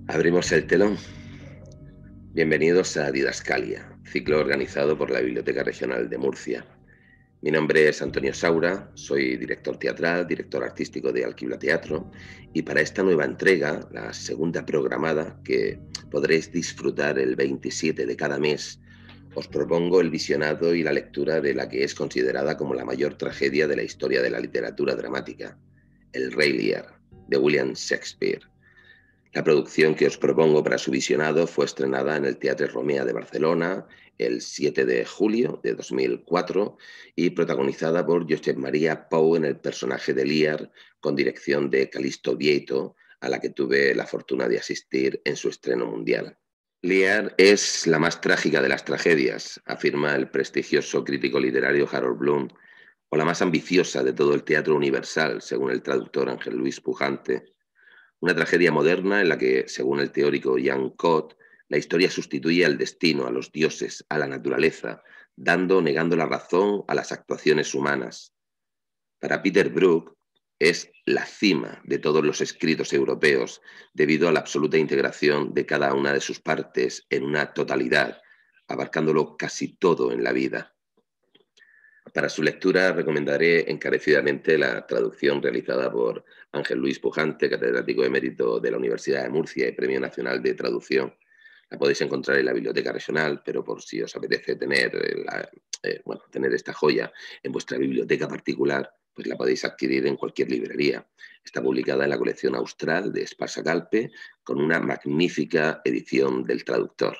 Abrimos el telón. Bienvenidos a Didascalia, ciclo organizado por la Biblioteca Regional de Murcia. Mi nombre es Antonio Saura, soy director teatral, director artístico de Alquibla Teatro, y para esta nueva entrega, la segunda programada, que podréis disfrutar el 27 de cada mes, os propongo el visionado y la lectura de la que es considerada como la mayor tragedia de la historia de la literatura dramática, El Rey Lear, de William Shakespeare. La producción que os propongo para su visionado fue estrenada en el Teatre Romea de Barcelona el 7 de julio de 2004 y protagonizada por Josep Maria Pou en el personaje de Lear, con dirección de Calixto Vieito, a la que tuve la fortuna de asistir en su estreno mundial. Lear es la más trágica de las tragedias, afirma el prestigioso crítico literario Harold Bloom, o la más ambiciosa de todo el teatro universal, según el traductor Ángel Luis Pujante. Una tragedia moderna en la que, según el teórico Jean Cot, la historia sustituye al destino, a los dioses, a la naturaleza, dando o negando la razón a las actuaciones humanas. Para Peter Brook, es la cima de todos los escritos europeos, debido a la absoluta integración de cada una de sus partes en una totalidad, abarcándolo casi todo en la vida. Para su lectura recomendaré encarecidamente la traducción realizada por Ángel Luis Pujante, catedrático emérito de la Universidad de Murcia y Premio Nacional de Traducción. La podéis encontrar en la Biblioteca Regional, pero por si os apetece tener esta joya en vuestra biblioteca particular, pues la podéis adquirir en cualquier librería. Está publicada en la colección Austral de Esparsa Calpe, con una magnífica edición del traductor.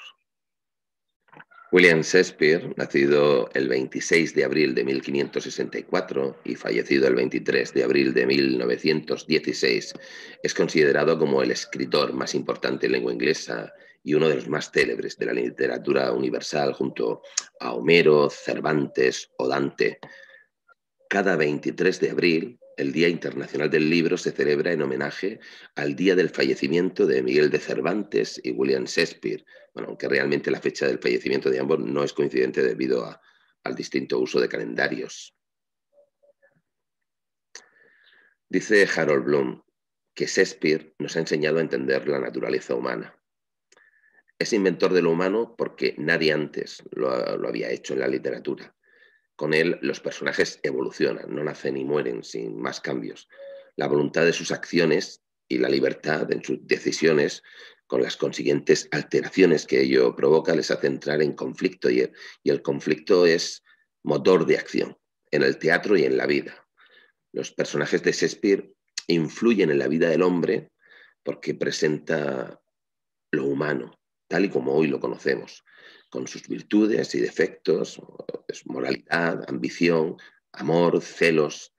William Shakespeare, nacido el 26 de abril de 1564 y fallecido el 23 de abril de 1916, es considerado como el escritor más importante en lengua inglesa y uno de los más célebres de la literatura universal, junto a Homero, Cervantes o Dante. Cada 23 de abril, el Día Internacional del Libro se celebra en homenaje al día del fallecimiento de Miguel de Cervantes y William Shakespeare, bueno, aunque realmente la fecha del fallecimiento de ambos no es coincidente debido al distinto uso de calendarios. Dice Harold Bloom que Shakespeare nos ha enseñado a entender la naturaleza humana. Es inventor de lo humano porque nadie antes lo había hecho en la literatura. Con él los personajes evolucionan, no nacen y mueren sin más cambios. La voluntad de sus acciones y la libertad en sus decisiones, con las consiguientes alteraciones que ello provoca, les hace entrar en conflicto y el conflicto es motor de acción en el teatro y en la vida. Los personajes de Shakespeare influyen en la vida del hombre porque presenta lo humano, tal y como hoy lo conocemos, con sus virtudes y defectos, moralidad, ambición, amor, celos.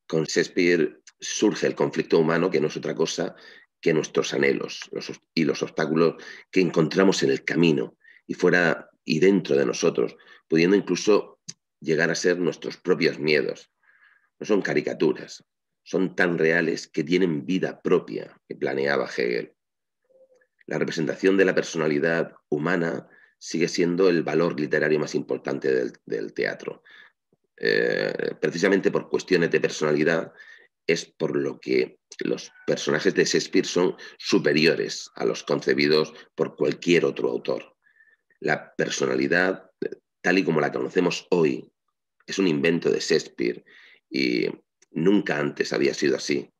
Con Shakespeare surge el conflicto humano, que no es otra cosa que nuestros anhelos y los obstáculos que encontramos en el camino y fuera y dentro de nosotros, pudiendo incluso llegar a ser nuestros propios miedos. No son caricaturas, son tan reales que tienen vida propia, que planeaba Hegel. La representación de la personalidad humana sigue siendo el valor literario más importante del teatro. Precisamente por cuestiones de personalidad es por lo que los personajes de Shakespeare son superiores a los concebidos por cualquier otro autor. La personalidad, tal y como la conocemos hoy, es un invento de Shakespeare y nunca antes había sido así.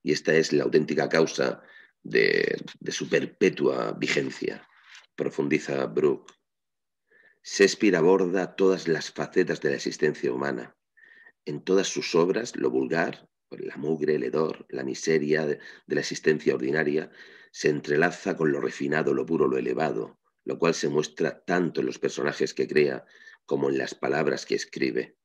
Y esta es la auténtica causa de su perpetua vigencia, profundiza Brooke. Shakespeare aborda todas las facetas de la existencia humana. En todas sus obras, lo vulgar, la mugre, el hedor, la miseria de la existencia ordinaria, se entrelaza con lo refinado, lo puro, lo elevado, lo cual se muestra tanto en los personajes que crea como en las palabras que escribe.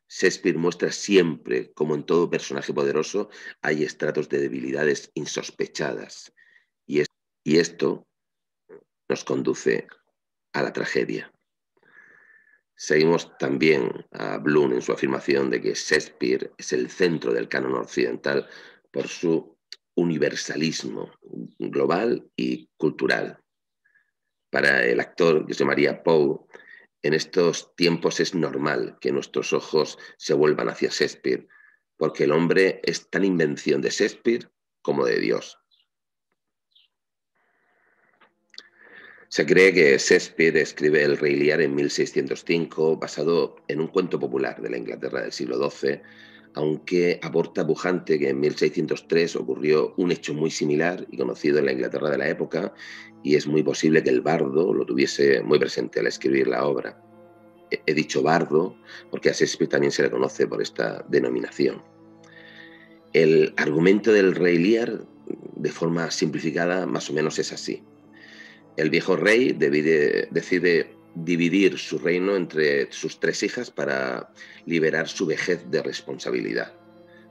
Shakespeare muestra siempre, como en todo personaje poderoso, hay estratos de debilidades insospechadas. Y esto nos conduce a la tragedia. Seguimos también a Bloom en su afirmación de que Shakespeare es el centro del canon occidental por su universalismo global y cultural. Para el actor Josep Maria Pou, en estos tiempos es normal que nuestros ojos se vuelvan hacia Shakespeare, porque el hombre es tan invención de Shakespeare como de Dios. Se cree que Shakespeare escribe El Rey Lear en 1605, basado en un cuento popular de la Inglaterra del siglo XII, aunque aporta pujante que en 1603 ocurrió un hecho muy similar y conocido en la Inglaterra de la época, y es muy posible que el bardo lo tuviese muy presente al escribir la obra. He dicho bardo porque a Shakespeare también se le conoce por esta denominación. El argumento del Rey Lear, de forma simplificada, más o menos es así. El viejo rey decide dividir su reino entre sus 3 hijas para liberar su vejez de responsabilidad.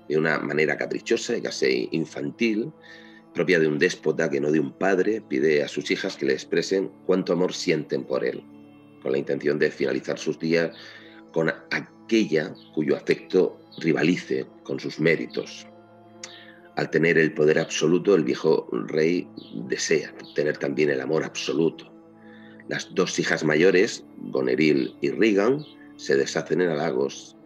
De una manera caprichosa y casi infantil, propia de un déspota que no de un padre, pide a sus hijas que le expresen cuánto amor sienten por él, con la intención de finalizar sus días con aquella cuyo afecto rivalice con sus méritos. Al tener el poder absoluto, el viejo rey desea tener también el amor absoluto. Las 2 hijas mayores, Goneril y Regan, se deshacen en halagos.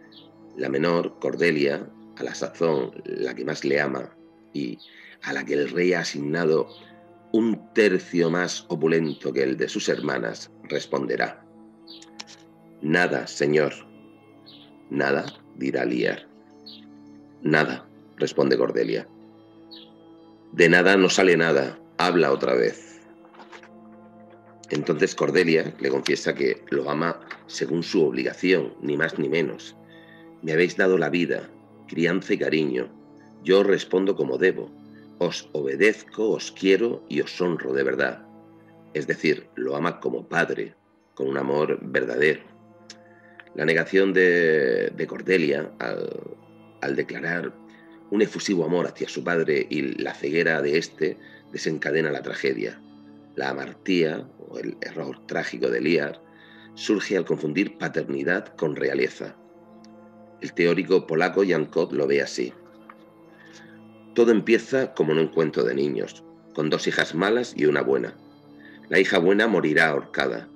La menor, Cordelia, a la sazón la que más le ama y a la que el rey ha asignado 1/3 más opulento que el de sus hermanas, responderá: «Nada, señor». «Nada», dirá Lear. «Nada», responde Cordelia. «De nada no sale nada, habla otra vez». Entonces Cordelia le confiesa que lo ama según su obligación, ni más ni menos. «Me habéis dado la vida, crianza y cariño. Yo os respondo como debo. Os obedezco, os quiero y os honro de verdad». Es decir, lo ama como padre, con un amor verdadero. La negación de Cordelia al declarar un efusivo amor hacia su padre y la ceguera de éste desencadena la tragedia. La amartía, o el error trágico de Lear, surge al confundir paternidad con realeza. El teórico polaco Jan Kott lo ve así. Todo empieza como en un cuento de niños, con 2 hijas malas y una buena. La hija buena morirá ahorcada.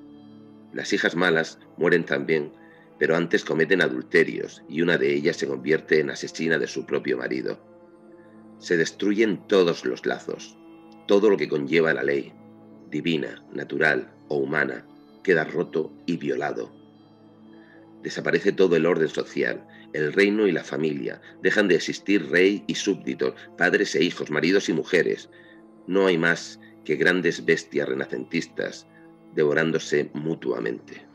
Las hijas malas mueren también, pero antes cometen adulterios y una de ellas se convierte en asesina de su propio marido. Se destruyen todos los lazos, todo lo que conlleva la ley, divina, natural o humana, queda roto y violado. Desaparece todo el orden social, el reino y la familia, dejan de existir rey y súbditos, padres e hijos, maridos y mujeres. No hay más que grandes bestias renacentistas devorándose mutuamente.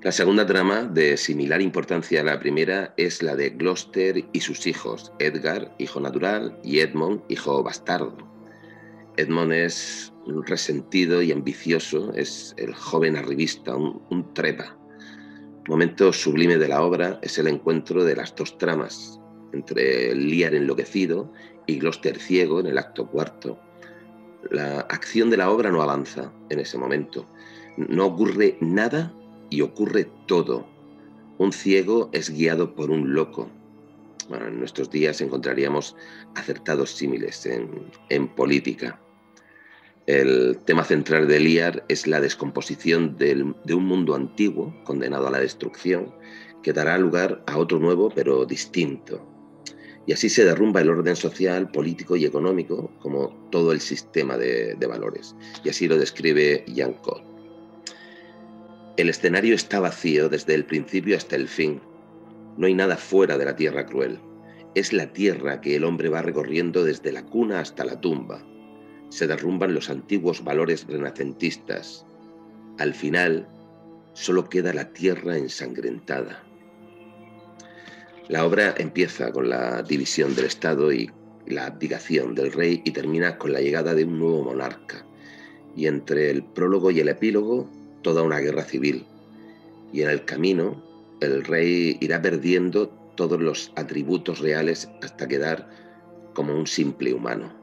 La segunda trama, de similar importancia a la primera, es la de Gloucester y sus hijos, Edgar, hijo natural, y Edmund, hijo bastardo. Edmund es un resentido y ambicioso, es el joven arribista, un trepa. Momento sublime de la obra es el encuentro de las 2 tramas, entre Lear enloquecido y Gloucester ciego en el acto 4. La acción de la obra no avanza en ese momento. No ocurre nada y ocurre todo. Un ciego es guiado por un loco. Bueno, en nuestros días encontraríamos acertados símiles en política. El tema central de Lear es la descomposición de un mundo antiguo, condenado a la destrucción, que dará lugar a otro nuevo pero distinto. Y así se derrumba el orden social, político y económico, como todo el sistema de valores. Y así lo describe Jan Kott. El escenario está vacío desde el principio hasta el fin. No hay nada fuera de la tierra cruel. Es la tierra que el hombre va recorriendo desde la cuna hasta la tumba. Se derrumban los antiguos valores renacentistas. Al final, solo queda la tierra ensangrentada. La obra empieza con la división del Estado y la abdicación del rey y termina con la llegada de un nuevo monarca. Y entre el prólogo y el epílogo, toda una guerra civil. Y en el camino, el rey irá perdiendo todos los atributos reales hasta quedar como un simple humano.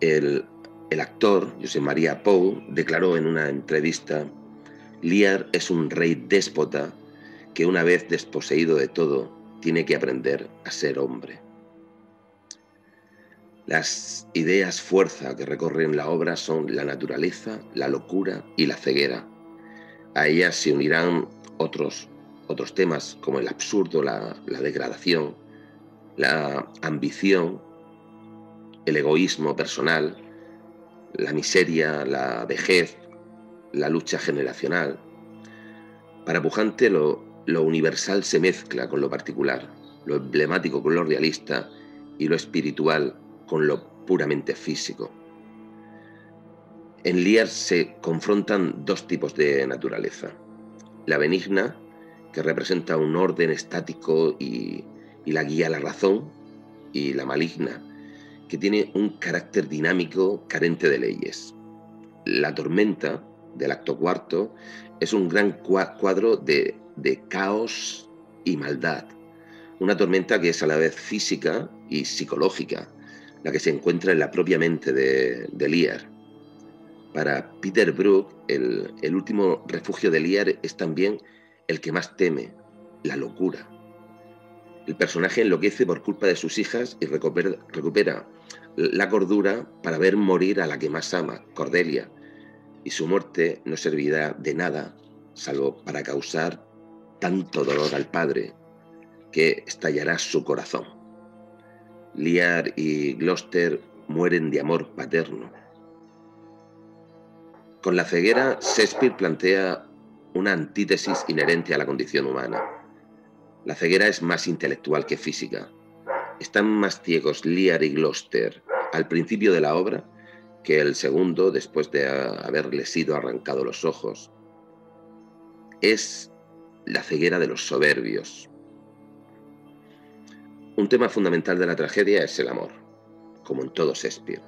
El actor, Josep Maria Pou, declaró en una entrevista: «Lear es un rey déspota que una vez desposeído de todo, tiene que aprender a ser hombre». Las ideas fuerza que recorren la obra son la naturaleza, la locura y la ceguera. A ellas se unirán otros temas como el absurdo, la degradación, la ambición el egoísmo personal, la miseria, la vejez, la lucha generacional. Para Pujante lo universal se mezcla con lo particular, lo emblemático con lo realista y lo espiritual con lo puramente físico. En Lear se confrontan dos tipos de naturaleza. La benigna, que representa un orden estático y la guía a la razón, y la maligna, que tiene un carácter dinámico carente de leyes. La tormenta del acto cuarto es un gran cuadro de caos y maldad. Una tormenta que es a la vez física y psicológica, la que se encuentra en la propia mente de Lear. Para Peter Brook, el último refugio de Lear es también el que más teme, la locura. El personaje enloquece por culpa de sus hijas y recupera la cordura para ver morir a la que más ama, Cordelia, y su muerte no servirá de nada, salvo para causar tanto dolor al padre, que estallará su corazón. Lear y Gloucester mueren de amor paterno. Con la ceguera, Shakespeare plantea una antítesis inherente a la condición humana. La ceguera es más intelectual que física. Están más ciegos Lear y Gloucester al principio de la obra que el segundo después de haberle sido arrancado los ojos. Es la ceguera de los soberbios. Un tema fundamental de la tragedia es el amor, como en todo Shakespeare.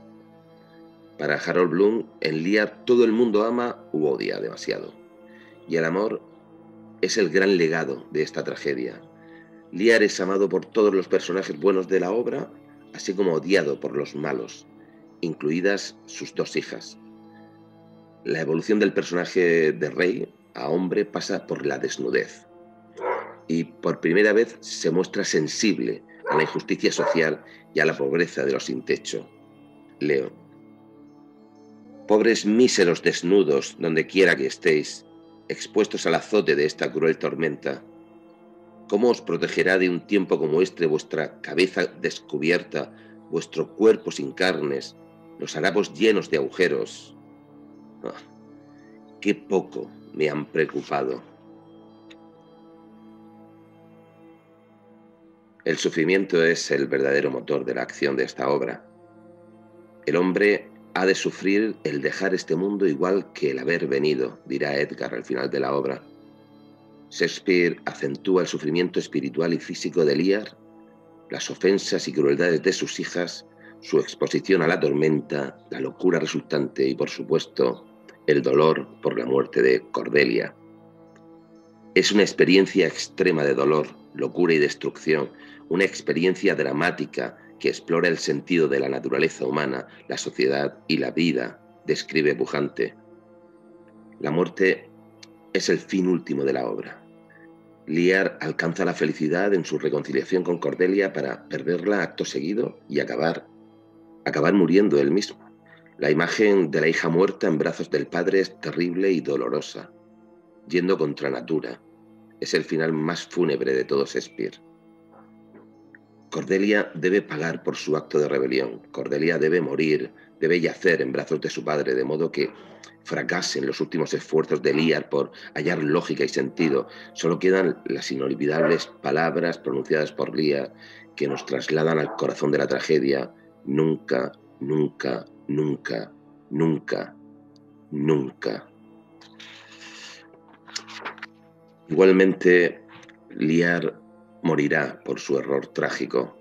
Para Harold Bloom, en Lear todo el mundo ama u odia demasiado. Y el amor es el gran legado de esta tragedia. Lear es amado por todos los personajes buenos de la obra, así como odiado por los malos, incluidas sus dos hijas. La evolución del personaje de Rey a hombre pasa por la desnudez. Y por primera vez se muestra sensible a la injusticia social y a la pobreza de los sin techo. Leo. Pobres míseros desnudos, donde quiera que estéis, expuestos al azote de esta cruel tormenta, ¿cómo os protegerá de un tiempo como este vuestra cabeza descubierta, vuestro cuerpo sin carnes, los harapos llenos de agujeros? Ah, qué poco me han preocupado. El sufrimiento es el verdadero motor de la acción de esta obra. El hombre ha de sufrir el dejar este mundo igual que el haber venido, dirá Edgar al final de la obra. Shakespeare acentúa el sufrimiento espiritual y físico de Lear, las ofensas y crueldades de sus hijas, su exposición a la tormenta, la locura resultante y, por supuesto, el dolor por la muerte de Cordelia. Es una experiencia extrema de dolor, locura y destrucción, una experiencia dramática que explora el sentido de la naturaleza humana, la sociedad y la vida, describe Pujante. La muerte es el fin último de la obra. Lear alcanza la felicidad en su reconciliación con Cordelia para perderla acto seguido y acabar muriendo él mismo. La imagen de la hija muerta en brazos del padre es terrible y dolorosa, yendo contra natura. Es el final más fúnebre de todo Shakespeare. Cordelia debe pagar por su acto de rebelión. Cordelia debe morir, debe yacer en brazos de su padre, de modo que fracasen los últimos esfuerzos de Lear por hallar lógica y sentido. Solo quedan las inolvidables palabras pronunciadas por Lear que nos trasladan al corazón de la tragedia. Nunca, nunca, nunca, nunca, nunca. Igualmente, Lear morirá por su error trágico.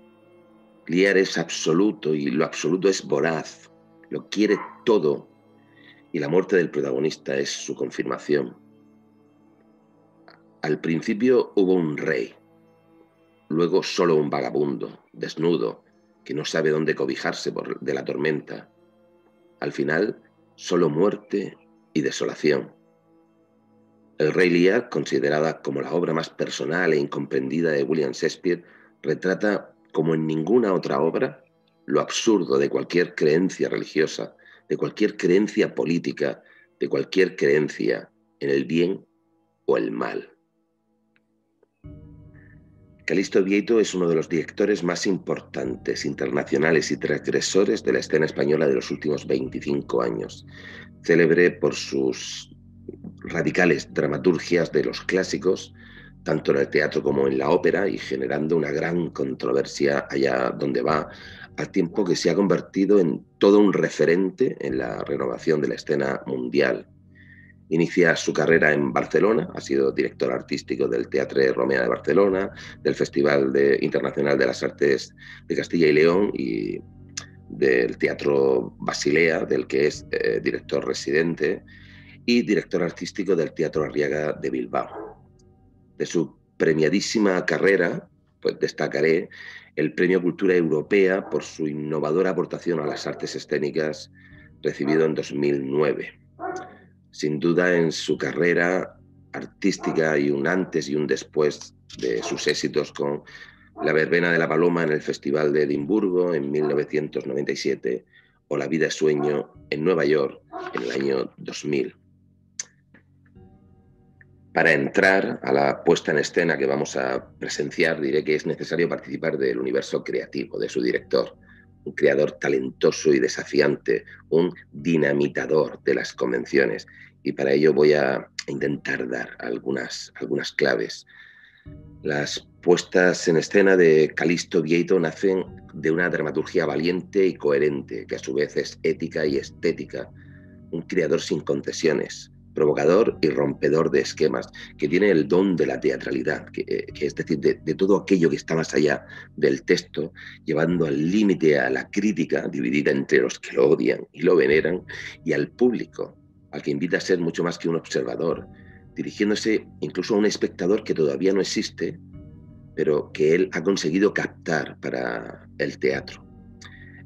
Lear es absoluto y lo absoluto es voraz, lo quiere todo, y la muerte del protagonista es su confirmación. Al principio hubo un rey, luego solo un vagabundo, desnudo, que no sabe dónde cobijarse de la tormenta. Al final, solo muerte y desolación. El Rey Lear, considerada como la obra más personal e incomprendida de William Shakespeare, retrata, como en ninguna otra obra, lo absurdo de cualquier creencia religiosa, de cualquier creencia política, de cualquier creencia en el bien o el mal. Calixto Vieito es uno de los directores más importantes, internacionales y transgresores de la escena española de los últimos 25 años, célebre por sus radicales dramaturgias de los clásicos, tanto en el teatro como en la ópera, y generando una gran controversia allá donde va, al tiempo que se ha convertido en todo un referente en la renovación de la escena mundial. Inicia su carrera en Barcelona, ha sido director artístico del Teatre Romea de Barcelona, del Festival Internacional de las Artes de Castilla y León y del Teatro Basilea, del que es director residente, y director artístico del Teatro Arriaga de Bilbao. De su premiadísima carrera, pues destacaré el Premio Cultura Europea por su innovadora aportación a las artes escénicas, recibido en 2009. Sin duda, en su carrera artística hay un antes y un después de sus éxitos con La Verbena de la Paloma en el Festival de Edimburgo en 1997 o La Vida es Sueño en Nueva York en el año 2000. Para entrar a la puesta en escena que vamos a presenciar, diré que es necesario participar del universo creativo de su director, un creador talentoso y desafiante, un dinamitador de las convenciones. Y para ello voy a intentar dar algunas claves. Las puestas en escena de Calixto Vieito nacen de una dramaturgia valiente y coherente, que a su vez es ética y estética, un creador sin concesiones, provocador y rompedor de esquemas, que tiene el don de la teatralidad, que es decir, de todo aquello que está más allá del texto, llevando al límite a la crítica, dividida entre los que lo odian y lo veneran, y al público, al que invita a ser mucho más que un observador, dirigiéndose incluso a un espectador que todavía no existe, pero que él ha conseguido captar para el teatro.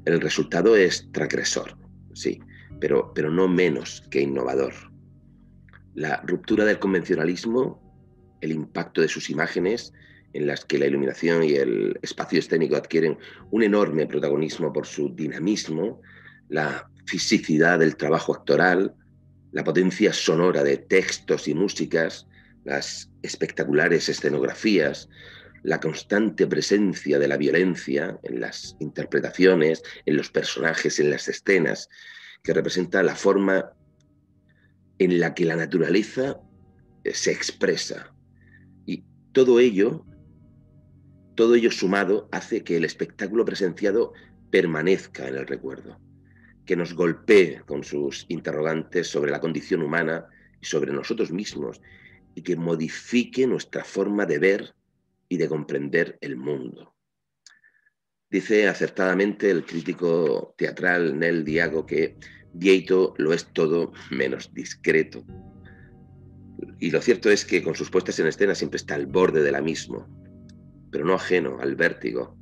El resultado es transgresor, sí, pero no menos que innovador. La ruptura del convencionalismo, el impacto de sus imágenes, en las que la iluminación y el espacio escénico adquieren un enorme protagonismo por su dinamismo, la fisicidad del trabajo actoral, la potencia sonora de textos y músicas, las espectaculares escenografías, la constante presencia de la violencia en las interpretaciones, en los personajes, en las escenas, que representa la forma en la que la naturaleza se expresa. Y todo ello sumado hace que el espectáculo presenciado permanezca en el recuerdo, que nos golpee con sus interrogantes sobre la condición humana y sobre nosotros mismos, y que modifique nuestra forma de ver y de comprender el mundo. Dice acertadamente el crítico teatral Nel Diago que Vieito lo es todo menos discreto. Y lo cierto es que con sus puestas en escena siempre está al borde del abismo, pero no ajeno al vértigo.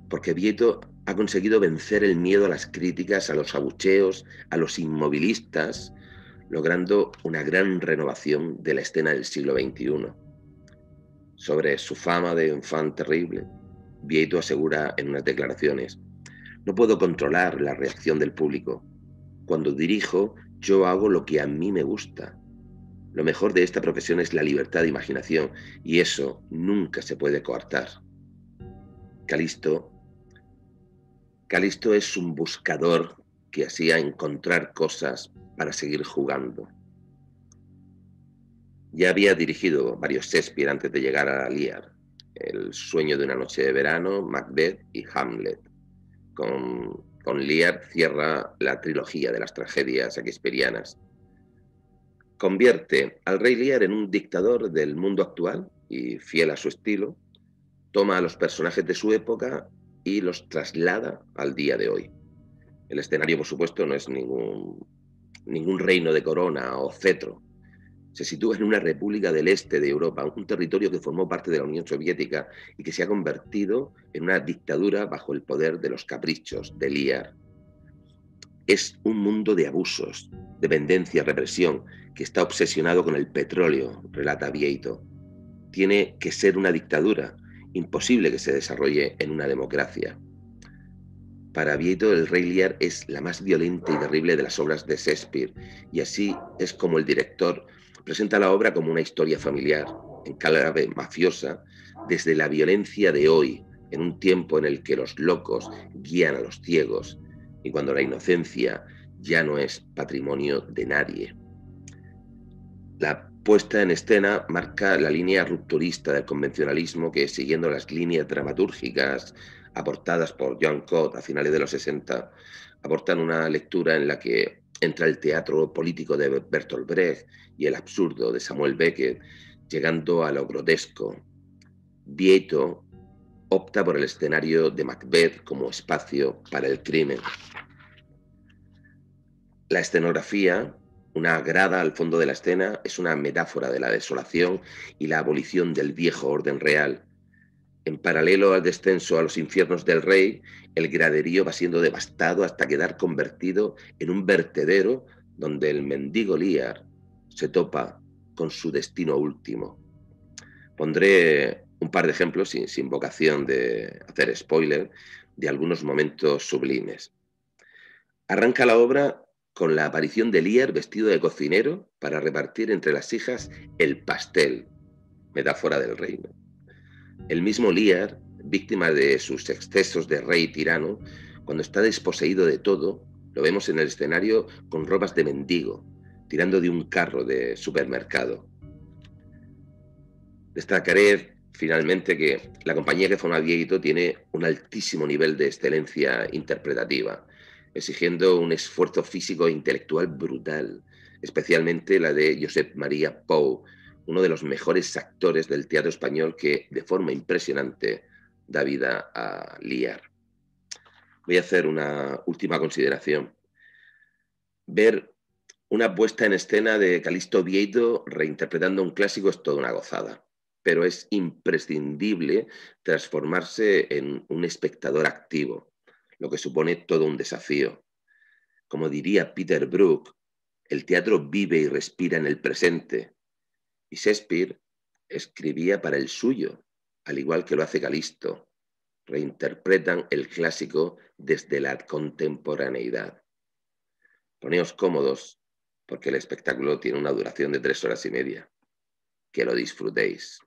Porque Vieito ha conseguido vencer el miedo a las críticas, a los abucheos, a los inmovilistas, logrando una gran renovación de la escena del siglo XXI. Sobre su fama de enfant terrible, Vieito asegura en unas declaraciones: no puedo controlar la reacción del público. Cuando dirijo, yo hago lo que a mí me gusta. Lo mejor de esta profesión es la libertad de imaginación, y eso nunca se puede coartar. Calixto es un buscador que hacía encontrar cosas para seguir jugando. Ya había dirigido varios Shakespeare antes de llegar a Lear: El sueño de una noche de verano, Macbeth y Hamlet. Con Lear cierra la trilogía de las tragedias shakespearianas. Convierte al rey Lear en un dictador del mundo actual y, fiel a su estilo, toma a los personajes de su época y los traslada al día de hoy. El escenario, por supuesto, no es ningún reino de corona o cetro. Se sitúa en una república del este de Europa, un territorio que formó parte de la Unión Soviética y que se ha convertido en una dictadura bajo el poder de los caprichos de Lear. Es un mundo de abusos, dependencia, represión, que está obsesionado con el petróleo, relata Vieito. Tiene que ser una dictadura, imposible que se desarrolle en una democracia. Para Vieito, el rey Lear es la más violenta y terrible de las obras de Shakespeare, y así es como el director presenta la obra como una historia familiar, en clave mafiosa desde la violencia de hoy, en un tiempo en el que los locos guían a los ciegos y cuando la inocencia ya no es patrimonio de nadie. La puesta en escena marca la línea rupturista del convencionalismo que, siguiendo las líneas dramatúrgicas aportadas por John Cott a finales de los 60, aportan una lectura en la que entra el teatro político de Bertolt Brecht y el absurdo de Samuel Beckett, llegando a lo grotesco. Vietto opta por el escenario de Macbeth como espacio para el crimen. La escenografía, una grada al fondo de la escena, es una metáfora de la desolación y la abolición del viejo orden real. En paralelo al descenso a los infiernos del rey, el graderío va siendo devastado hasta quedar convertido en un vertedero donde el mendigo Lear se topa con su destino último. Pondré un par de ejemplos, sin vocación de hacer spoiler, de algunos momentos sublimes. Arranca la obra con la aparición de Lear vestido de cocinero para repartir entre las hijas el pastel, metáfora del reino. El mismo Lear, víctima de sus excesos de rey tirano, cuando está desposeído de todo, lo vemos en el escenario con ropas de mendigo, tirando de un carro de supermercado. Destacaré finalmente que la compañía que forma Vietto tiene un altísimo nivel de excelencia interpretativa, exigiendo un esfuerzo físico e intelectual brutal, especialmente la de Josep Maria Pou, uno de los mejores actores del teatro español que, de forma impresionante, da vida a Lear. Voy a hacer una última consideración. Ver una puesta en escena de Calixto Vietto reinterpretando un clásico es toda una gozada, pero es imprescindible transformarse en un espectador activo, lo que supone todo un desafío. Como diría Peter Brook, el teatro vive y respira en el presente, y Shakespeare escribía para el suyo, al igual que lo hace Calixto. Reinterpretan el clásico desde la contemporaneidad. Poneos cómodos, porque el espectáculo tiene una duración de 3 horas y media. Que lo disfrutéis.